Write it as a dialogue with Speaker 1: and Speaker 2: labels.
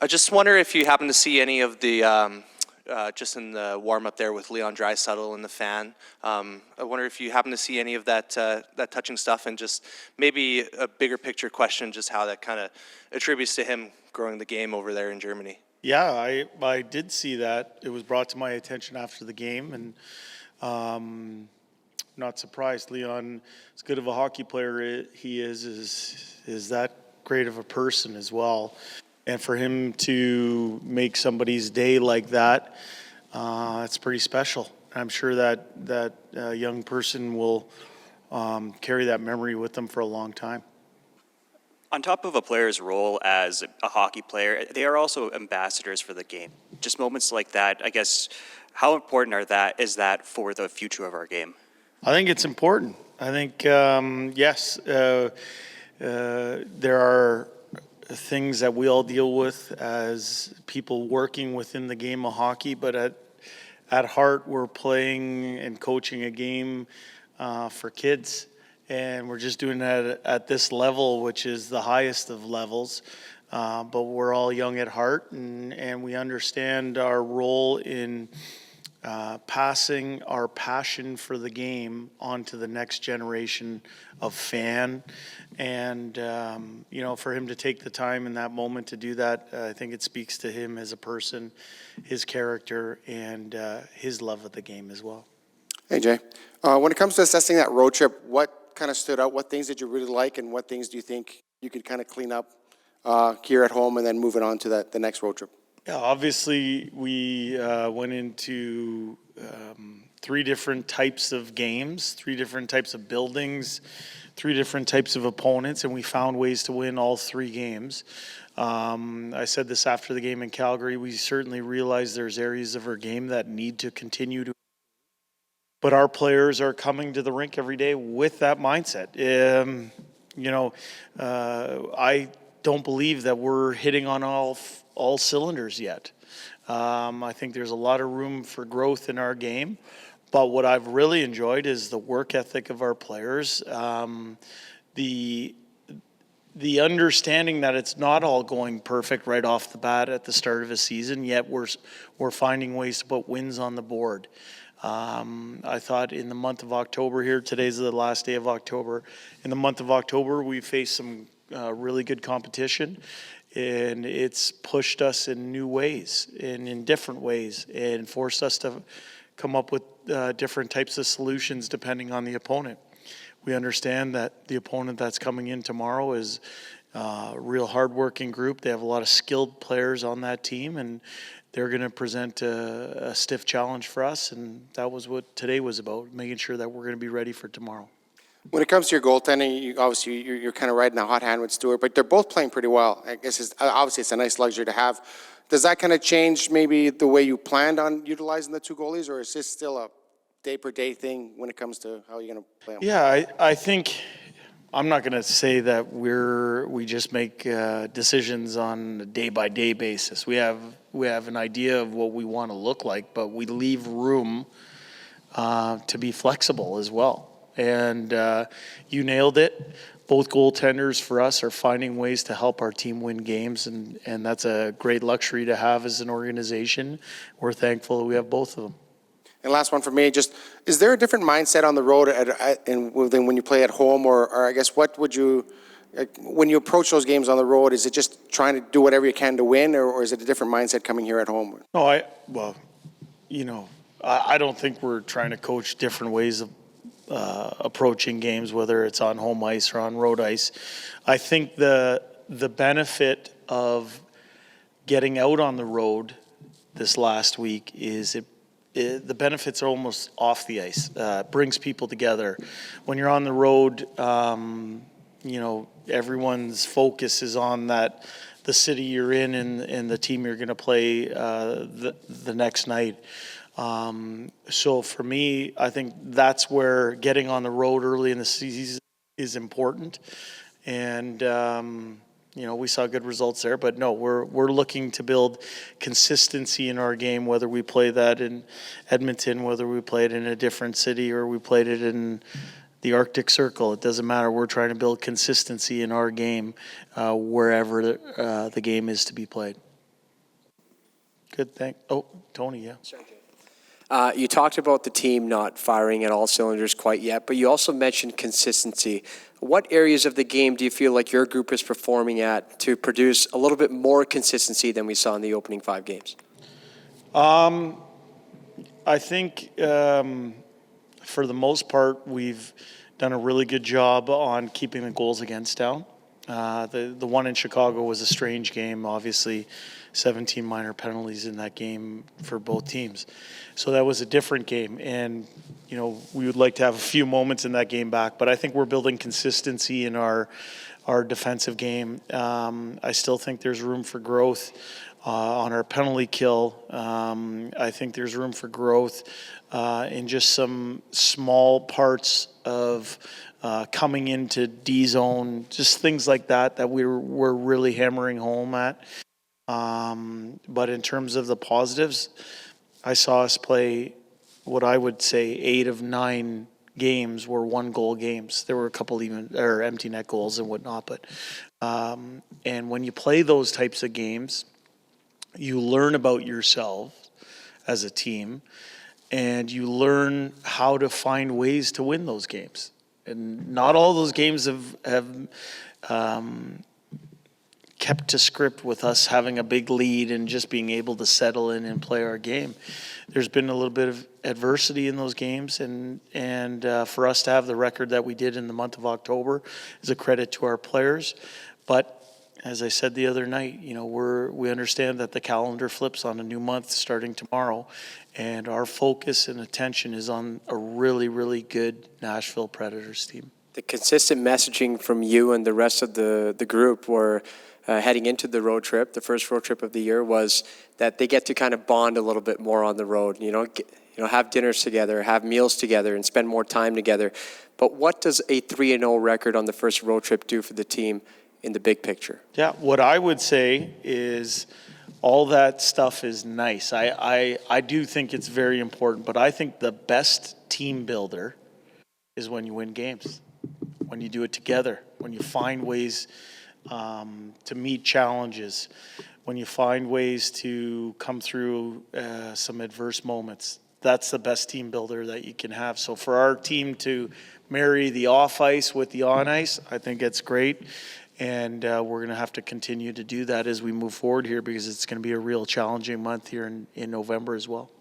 Speaker 1: I just wonder if you happen to see any of the, just in the warm-up there with Leon Draisaitl and the fan. I wonder if you happen to see any of that that touching stuff, and just maybe a bigger picture question, just how that kind of attributes to him growing the game over there in Germany.
Speaker 2: Yeah, I did see that. It was brought to my attention after the game, and not surprised. Leon, as good of a hockey player he is that great of a person as well. And for him to make somebody's day like that, it's pretty special. I'm sure that young person will carry that memory with them for a long time.
Speaker 3: On top of a player's role as a hockey player, they are also ambassadors for the game. Just moments like that, I guess, how important is that for the future of our game?
Speaker 2: I think it's important. I think, yes, there are things that we all deal with as people working within the game of hockey, but at heart, we're playing and coaching a game for kids. And we're just doing that at this level, which is the highest of levels. But we're all young at heart, and we understand our role in passing our passion for the game onto the next generation of fan. And, for him to take the time in that moment to do that, I think it speaks to him as a person, his character, and his love of the game as well.
Speaker 4: Hey, Jay. When it comes to assessing that road trip, what kind of stood out? What things did you really like, and what things do you think you could kind of clean up here at home and then moving on to the next road trip?
Speaker 2: Yeah, obviously we went into 3 different types of games, 3 different types of buildings, 3 different types of opponents, and we found ways to win all 3 games. I said this after the game in Calgary. We certainly realize there's areas of our game that need to continue to. But our players are coming to the rink every day with that mindset. I don't believe that we're hitting on all cylinders yet. I think there's a lot of room for growth in our game. But what I've really enjoyed is the work ethic of our players, the understanding that it's not all going perfect right off the bat at the start of a season, yet we're finding ways to put wins on the board. I thought in the month of October here, today's the last day of October, in the month of October we faced some really good competition, and it's pushed us in new ways and in different ways, and forced us to come up with different types of solutions depending on the opponent. We understand that the opponent that's coming in tomorrow is a real hardworking group. They have a lot of skilled players on that team, and they're going to present a stiff challenge for us, and that was what today was about, making sure that we're going to be ready for tomorrow.
Speaker 4: When it comes to your goaltending, obviously you're kind of riding a hot hand with Stewart, but they're both playing pretty well. I guess obviously it's a nice luxury to have. Does that kind of change maybe the way you planned on utilizing the 2 goalies, or is this still a day-per-day thing when it comes to how you're going to play them?
Speaker 2: Yeah, I think I'm not going to say that we just make decisions on a day-by-day basis. We have an idea of what we want to look like, but we leave room to be flexible as well. And you nailed it. Both goaltenders for us are finding ways to help our team win games, and that's a great luxury to have as an organization. We're thankful that we have both of them.
Speaker 4: And last one for me, just is there a different mindset on the road than when you play at home, or I guess what would you, when you approach those games on the road, is it just trying to do whatever you can to win, or is it a different mindset coming here at home?
Speaker 2: No, I don't think we're trying to coach different ways of approaching games, whether it's on home ice or on road ice. I think the benefit of getting out on the road this last week is the benefits are almost off the ice. Brings people together. When you're on the road, everyone's focus is on the city you're in and the team you're going to play the next night. So for me, I think that's where getting on the road early in the season is important. And we saw good results there, but no, we're looking to build consistency in our game, whether we play that in Edmonton, whether we play it in a different city, or we played it in the Arctic Circle. It doesn't matter. We're trying to build consistency in our game wherever the game is to be played. Good, Tony, yeah.
Speaker 5: You talked about the team not firing at all cylinders quite yet, but you also mentioned consistency. What areas of the game do you feel like your group is performing at to produce a little bit more consistency than we saw in the opening 5 games?
Speaker 2: I think for the most part, we've done a really good job on keeping the goals against down. The one in Chicago was a strange game, obviously 17 minor penalties in that game for both teams. So that was a different game, and we would like to have a few moments in that game back, but I think we're building consistency in our defensive game. I still think there's room for growth on our penalty kill. I think there's room for growth in just some small parts of coming into D zone, just things like that we're really hammering home at. But in terms of the positives, I saw us play what I would say 8 of 9 games were 1-goal games. There were a couple empty net goals and whatnot, but and when you play those types of games, you learn about yourself as a team, and you learn how to find ways to win those games. And not all those games have kept to script with us having a big lead and just being able to settle in and play our game. There's been a little bit of adversity in those games, and for us to have the record that we did in the month of October is a credit to our players. But as I said the other night, we understand that the calendar flips on a new month starting tomorrow, and our focus and attention is on a really, really good Nashville Predators team.
Speaker 5: The consistent messaging from you and the rest of the group were heading into the road trip, the first road trip of the year, was that they get to kind of bond a little bit more on the road. Have dinners together, have meals together, and spend more time together. But what does a 3-0 record on the first road trip do for the team in the big picture?
Speaker 2: Yeah, what I would say is all that stuff is nice. I do think it's very important, but I think the best team builder is when you win games, when you do it together, when you find ways to meet challenges, when you find ways to come through some adverse moments. That's the best team builder that you can have. So for our team to marry the off ice with the on ice, I think it's great. And we're going to have to continue to do that as we move forward here, because it's going to be a real challenging month here in November as well.